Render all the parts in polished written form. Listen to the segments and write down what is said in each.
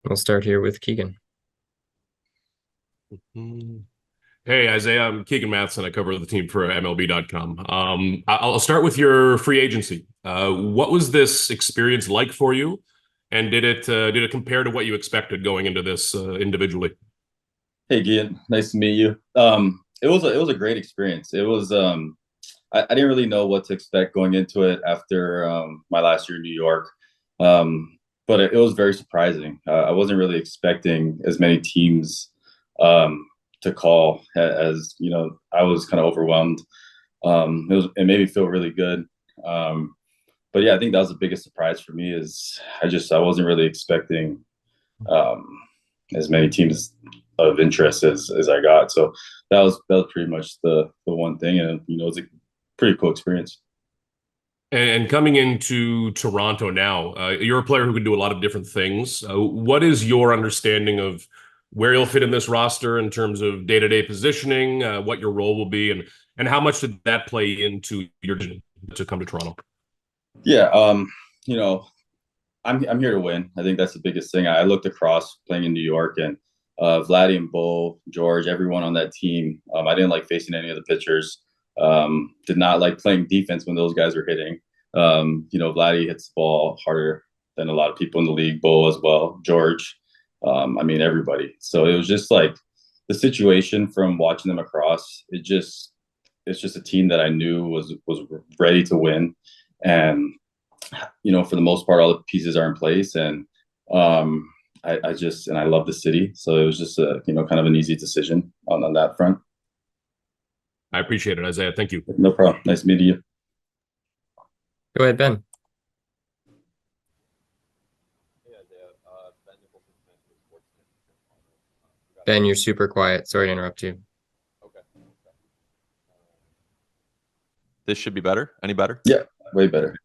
We'll start here with Keegan. Hey, Isaiah, I'm Keegan Matheson. I cover the team for MLB.com. I'll start with your free agency. What was this experience like for you? And did it compare to what you expected going into this individually? Hey, Gian, nice to meet you. It was a great experience. I didn't really know what to expect going into it after my last year in New York, but it was very surprising. I wasn't really expecting as many teams to call as you know. I was kind of overwhelmed. It made me feel really good. But yeah, I think that was the biggest surprise for me. I wasn't really expecting um, as many teams of interest as I got. So that was pretty much the one thing, and it was a pretty cool experience. And coming into Toronto now, you're a player who can do a lot of different things. What is your understanding of where you'll fit in this roster in terms of day-to-day positioning, what your role will be, and how much did that play into your decision to come to Toronto? Yeah, you know, I'm here to win. I think that's the biggest thing. I looked across playing in New York, and Vladdy and Bull, George, everyone on that team. I didn't like facing any of the pitchers. Did not like playing defense when those guys were hitting. Vladdy hits the ball harder than a lot of people in the league. Bull as well. George. I mean everybody. So it was just like the situation from watching them across. It's just a team that I knew was ready to win, and for the most part, all the pieces are in place, and I love the city, so it was just a kind of an easy decision on that front. I appreciate it, Isaiah. Thank you. No problem. Nice meeting you. Go ahead, Ben. Ben, you're super quiet. Sorry to interrupt you. This should be better. Any better? Yeah, way better.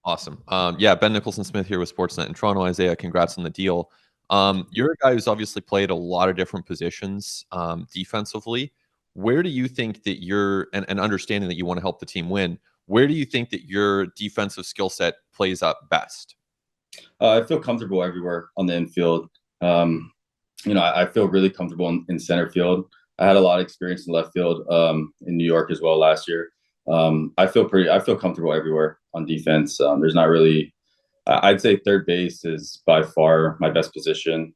Awesome. Yeah, Ben Nicholson-Smith here with Sportsnet in Toronto. Isaiah, congrats on the deal. You're a guy who's obviously played a lot of different positions defensively. Where do you think that and understanding that you want to help the team win, where do you think that your defensive skill set plays up best? I feel comfortable everywhere on the infield. I feel really comfortable in center field. I had a lot of experience in left field in New York as well last year. I feel comfortable everywhere on defense. There's not really, I'd say third base is by far my best position.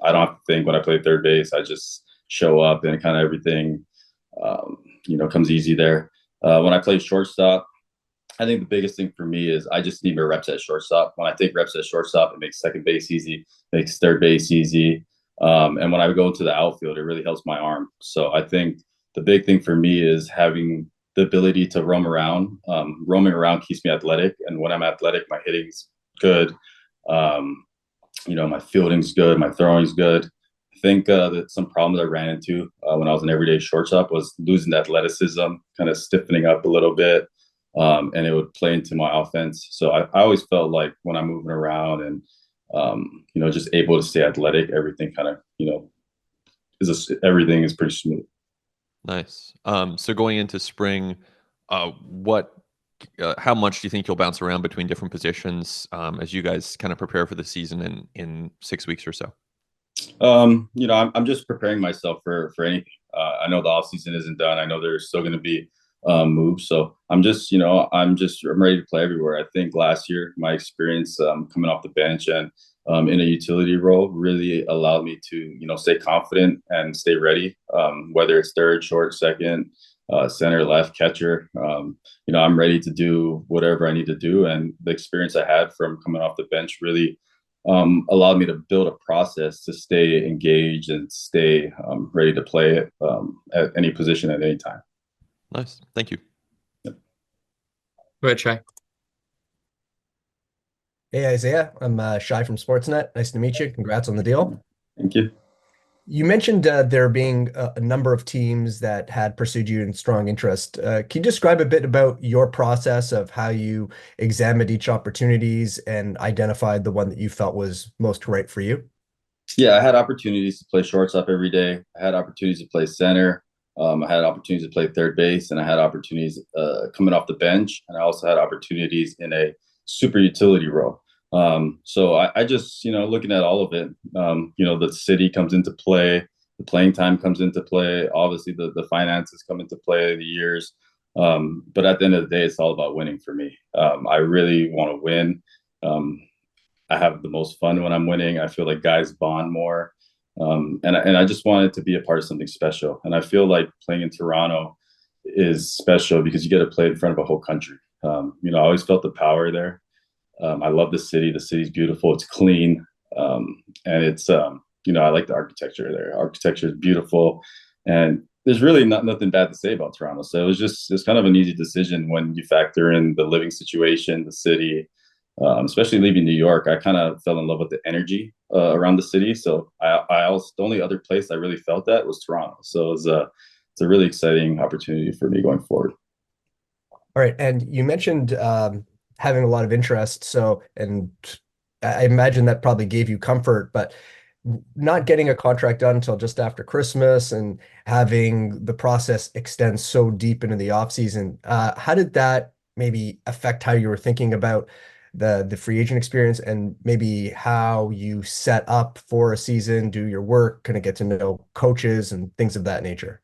I don't have to think when I play third base. I just show up and kind of everything, comes easy there. When I play shortstop, I think the biggest thing for me is I just need more reps at shortstop. When I take reps at shortstop, it makes second base easy, makes third base easy. And when I go to the outfield, it really helps my arm. So I think the big thing for me is having the ability to roam around. Roaming around keeps me athletic, and when I'm athletic, my hitting's good. My fielding's good, my throwing's good. I think that some problems I ran into when I was an everyday shortstop was losing the athleticism, kind of stiffening up a little bit, and it would play into my offense. So I always felt like when I'm moving around and just able to stay athletic, everything kind of everything is pretty smooth. Nice. So going into spring, how much do you think you'll bounce around between different positions as you guys kind of prepare for the season in 6 weeks or so? I'm just preparing myself for anything. I know the off season isn't done. I know there's still going to be moves, so I'm ready to play everywhere. I think last year my experience coming off the bench and in a utility role really allowed me to stay confident and stay ready, whether it's third, short, second, center, left, catcher. I'm ready to do whatever I need to do, and the experience I had from coming off the bench really allowed me to build a process to stay engaged and stay ready to play at any position at any time. Nice. Thank you. Yep. Go ahead, Shai. Hey, Isaiah. I'm Shai from Sportsnet. Nice to meet you. Congrats on the deal. Thank you. You mentioned there being a number of teams that had pursued you in strong interest. Can you describe a bit about your process of how you examined each opportunities and identified the one that you felt was most right for you? Yeah, I had opportunities to play shortstop every day. I had opportunities to play center. I had opportunities to play third base, and I had opportunities coming off the bench, and I also had opportunities in a super utility role. So I just, looking at all of it, the city comes into play, the playing time comes into play, obviously the finances come into play, the years. But at the end of the day, it's all about winning for me. I really want to win. I have the most fun when I'm winning. I feel like guys bond more. And I just wanted to be a part of something special. And I feel like playing in Toronto is special because you get to play in front of a whole country. I always felt the power there. I love the city. The city's beautiful. It's clean. And it's, I like the architecture there. Architecture is beautiful. And there's really nothing bad to say about Toronto. So it's kind of an easy decision when you factor in the living situation, the city, especially leaving New York. I kind of fell in love with the energy around the city. So I also, the only other place I really felt that was Toronto. So it's a really exciting opportunity for me going forward. All right. And you mentioned having a lot of interest. So, and I imagine that probably gave you comfort, but not getting a contract done until just after Christmas and having the process extend so deep into the off season, how did that maybe affect how you were thinking about the free agent experience and maybe how you set up for a season, do your work, kind of get to know coaches and things of that nature?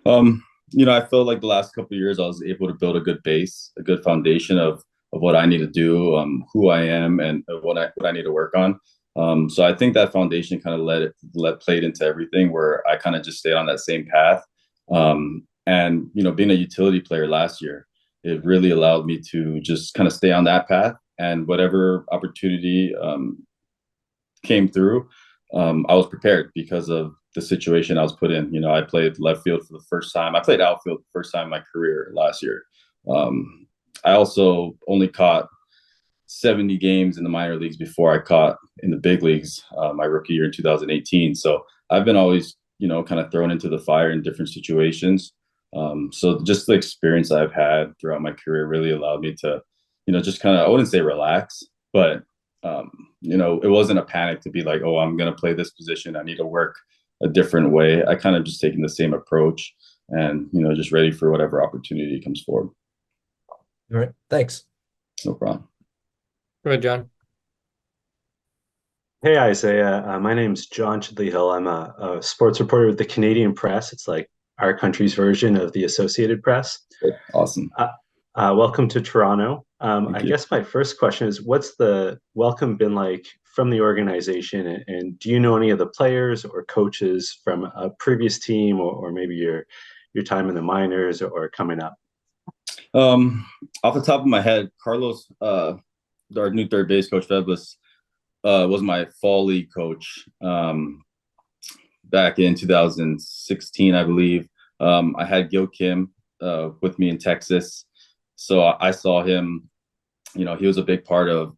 I feel like the last couple of years I was able to build a good base, a good foundation of what I need to do, who I am, and what I need to work on. So I think that foundation kind of played into everything, where I kind of just stayed on that same path. And being a utility player last year, it really allowed me to just kind of stay on that path, and whatever opportunity came through, I was prepared because of the situation I was put in. I played left field for the first time. I played outfield the first time in my career last year. I also only caught 70 games in the minor leagues before I caught in the big leagues my rookie year in 2018. So I've been always, kind of thrown into the fire in different situations. So just the experience I've had throughout my career really allowed me to, just kind of, I wouldn't say relax, but, it wasn't a panic to be like, oh, I'm going to play this position. I need to work a different way. I kind of just taken the same approach and, just ready for whatever opportunity comes forward. All right. Thanks. No problem. Go ahead, John. Hey, Isaiah. My name's John Chidley Hill. I'm a sports reporter with the Canadian Press. It's like our country's version of the Associated Press. Awesome. Welcome to Toronto. Thank you. Guess my first question is, what's the welcome been like from the organization? And do you know any of the players or coaches from a previous team or maybe your time in the minors or coming up? Off the top of my head, Carlos, our new third base coach, Feblis, was my fall league coach back in 2016, I believe. I had Gil Kim with me in Texas. So I saw him, he was a big part of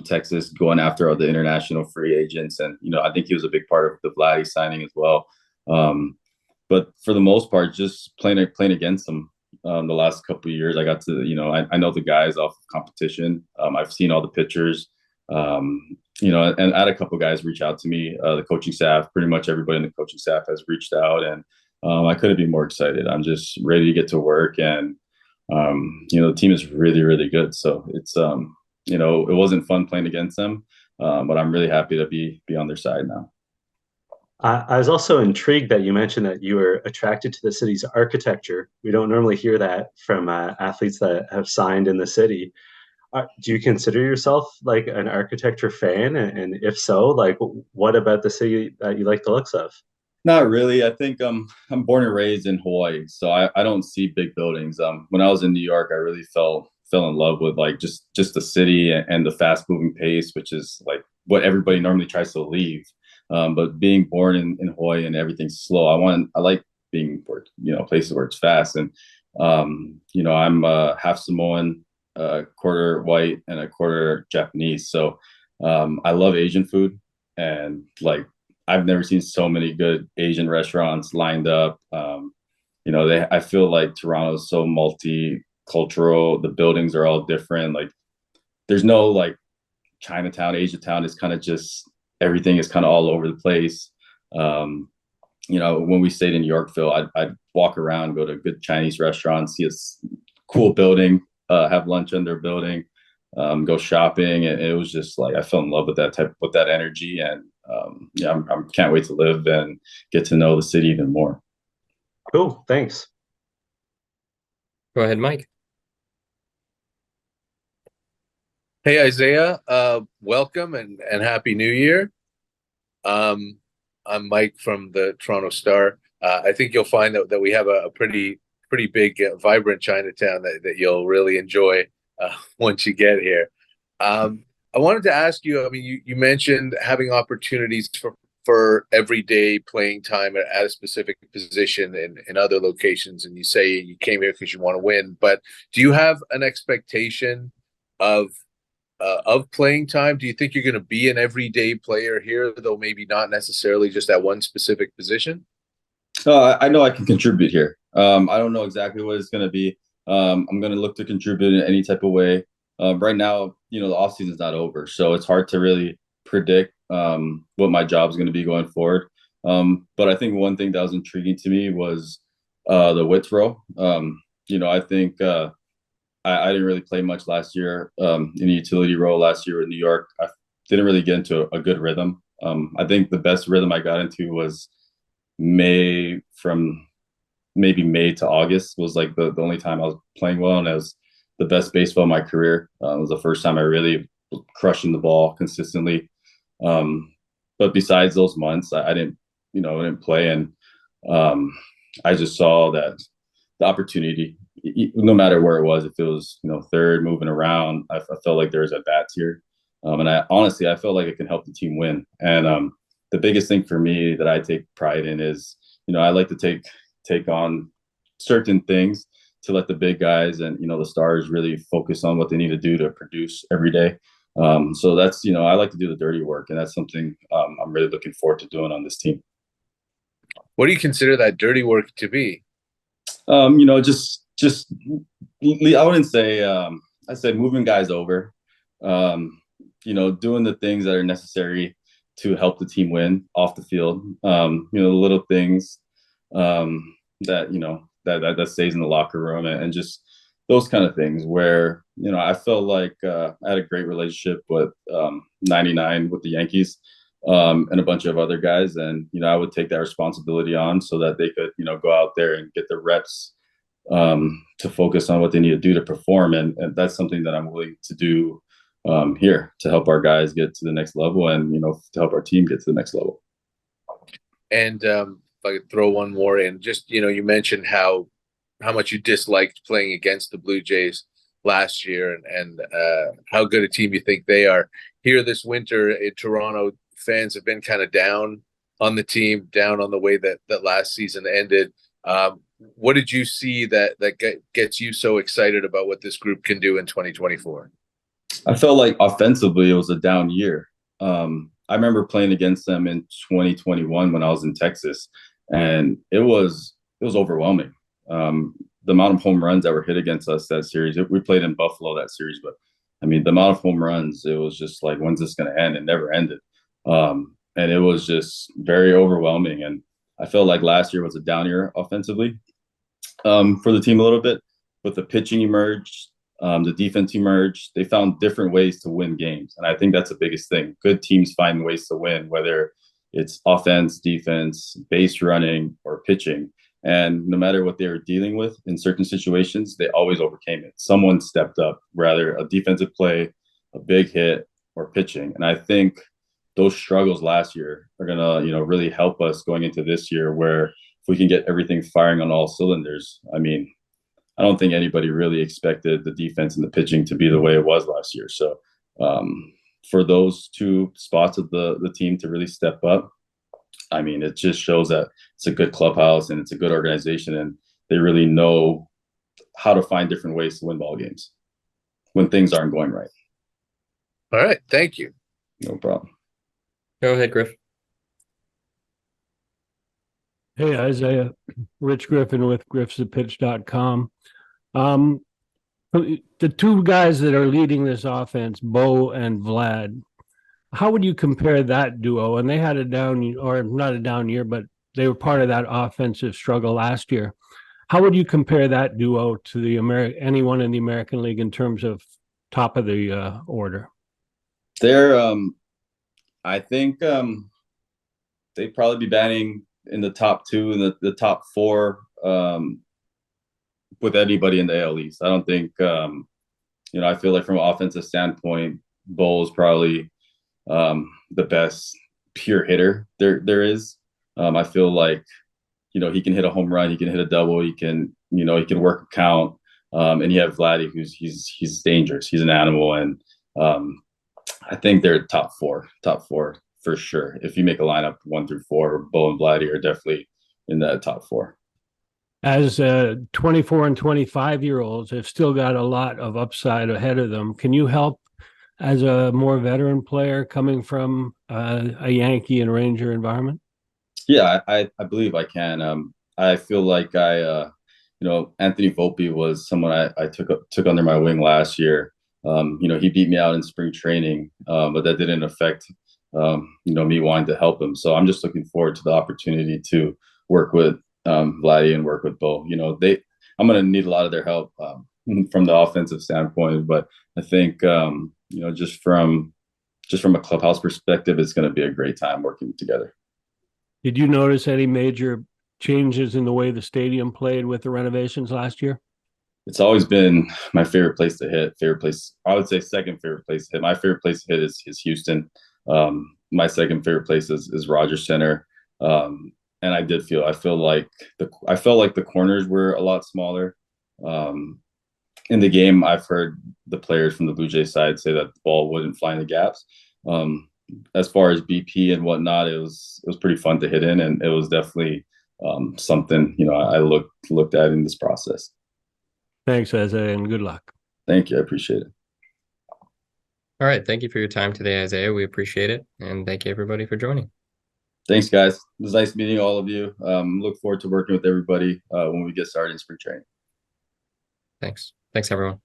Texas going after all the international free agents. And, I think he was a big part of the Vladdy signing as well. But for the most part, just playing against him the last couple of years, I got to, I know the guys off of competition. I've seen all the pictures, and I had a couple of guys reach out to me, the coaching staff, pretty much everybody in the coaching staff has reached out, and I couldn't be more excited. I'm just ready to get to work, and the team is really, really good. So it's, it wasn't fun playing against them, but I'm really happy to be on their side now. I was also intrigued that you mentioned that you were attracted to the city's architecture. We don't normally hear that from athletes that have signed in the city. Do you consider yourself like an architecture fan? And if so, like what about the city that you like the looks of? Not really. I think I'm born and raised in Hawaii, so I don't see big buildings. When I was in New York, I really fell in love with like just the city and the fast moving pace, which is like what everybody normally tries to leave. But being born in Hawaii and everything's slow, I like being places where it's fast. And I'm half Samoan, quarter white, and a quarter Japanese. So I love Asian food, and like I've never seen so many good Asian restaurants lined up. I feel like Toronto is so multicultural. The buildings are all different. Like there's no like Chinatown, Asiatown. It's kind of just everything is kind of all over the place. When we stayed in Yorkville, I'd walk around, go to a good Chinese restaurant, see a cool building, have lunch in their building. go shopping, and it was just like I fell in love with that energy, and yeah, I can't wait to live and get to know the city even more. Cool, thanks. Go ahead, Mike. Hey, Isiah, welcome and Happy New Year. I'm Mike from the Toronto Star. I think you'll find that we have a pretty big, vibrant Chinatown that you'll really enjoy once you get here. I wanted to ask you, I mean, you mentioned having opportunities for everyday playing time at a specific position in other locations, and you say you came here because you want to win, but do you have an expectation of playing time? Do you think you're going to be an everyday player here, though maybe not necessarily just at one specific position? I know I can contribute here. I don't know exactly what it's going to be. I'm going to look to contribute in any type of way. Right now, the off season is not over, so it's hard to really predict what my job is going to be going forward. But I think one thing that was intriguing to me was the width row. I think I didn't really play much last year in the utility role last year in New York. I didn't really get into a good rhythm. I think the best rhythm I got into was from maybe May to August was like the only time I was playing well, and it was the best baseball of my career. It was the first time I really was crushing the ball consistently. But besides those months, I didn't play, and I just saw that the opportunity, no matter where it was, if it was third, moving around, I felt like there was at bats here, and I felt like it can help the team win. And the biggest thing for me that I take pride in is I like to take on certain things to let the big guys and the stars really focus on what they need to do to produce every day. So that's I like to do the dirty work, and that's something I'm really looking forward to doing on this team. What do you consider that dirty work to be? Just I wouldn't say I say moving guys over, doing the things that are necessary to help the team win off the field. The little things that stays in the locker room, and just those kind of things where I felt like I had a great relationship with 99 with the Yankees and a bunch of other guys, and I would take that responsibility on so that they could go out there and get the reps to focus on what they need to do to perform, and that's something that I'm willing to do here to help our guys get to the next level, and to help our team get to the next level. And if I could throw one more in, just you mentioned how much you disliked playing against the Blue Jays last year, and how good a team you think they are. Here this winter in Toronto, fans have been kind of down on the team, down on the way that last season ended. What did you see that gets you so excited about what this group can do in 2024? I felt like offensively it was a down year. I remember playing against them in 2021 when I was in Texas, and it was overwhelming. The amount of home runs that were hit against us that series. We played in Buffalo that series, but I mean the amount of home runs, it was just like, when's this going to end? It never ended. And it was just very overwhelming. And I felt like last year was a down year offensively for the team a little bit, but the pitching emerged. The defense emerged. They found different ways to win games, and I think that's the biggest thing. Good teams find ways to win, whether it's offense, defense, base running, or pitching. And no matter what they were dealing with in certain situations, they always overcame it. Someone stepped up, rather a defensive play, a big hit, or pitching. And I think those struggles last year are gonna, really help us going into this year, where if we can get everything firing on all cylinders. I mean, I don't think anybody really expected the defense and the pitching to be the way it was last year. So for those two spots of the team to really step up, I mean, it just shows that it's a good clubhouse and it's a good organization, and they really know how to find different ways to win ball games when things aren't going right. All right. Thank you. No problem. Go ahead, Griff. Hey, Isiah. Rich Griffin with griffsatpitch.com. The two guys that are leading this offense, Bo and Vlad, how would you compare that duo? And they had a down, or not a down year, but they were part of that offensive struggle last year. How would you compare that duo to anyone in the American League in terms of top of the order? They're, I think they'd probably be batting in the top two and the top four with anybody in the AL East. I don't think, I feel like from an offensive standpoint, Bo is probably the best pure hitter there is. I feel like, he can hit a home run, he can hit a double, he can work a count. And you have Vladdy, he's dangerous. He's an animal. And I think they're top four for sure. If you make a lineup 1 through 4, Bo and Vladdy are definitely in that top 4. As 24 and 25-year-olds have still got a lot of upside ahead of them. Can you help as a more veteran player coming from a Yankee and Ranger environment? Yeah, I believe I can. I feel like Anthony Volpe was someone I took under my wing last year. He beat me out in spring training, but that didn't affect me wanting to help him. So I'm just looking forward to the opportunity to work with Vladdy and work with Bo. I'm going to need a lot of their help from the offensive standpoint, but I think just from a clubhouse perspective, it's going to be a great time working together. Did you notice any major changes in the way the stadium played with the renovations last year? It's always been my favorite place to hit. I would say second favorite place to hit. My favorite place to hit is Houston. My second favorite place is Rogers Center. And I felt like the corners were a lot smaller. In the game, I've heard the players from the Blue Jays side say that the ball wouldn't fly in the gaps. As far as BP and whatnot, it was pretty fun to hit in, and it was definitely something I looked at in this process. Thanks, Isiah, and good luck. Thank you. I appreciate it. All right. Thank you for your time today, Isiah. We appreciate it. And thank you, everybody, for joining. Thanks, guys. It was nice meeting all of you. Look forward to working with everybody when we get started in spring training. Thanks. Thanks, everyone.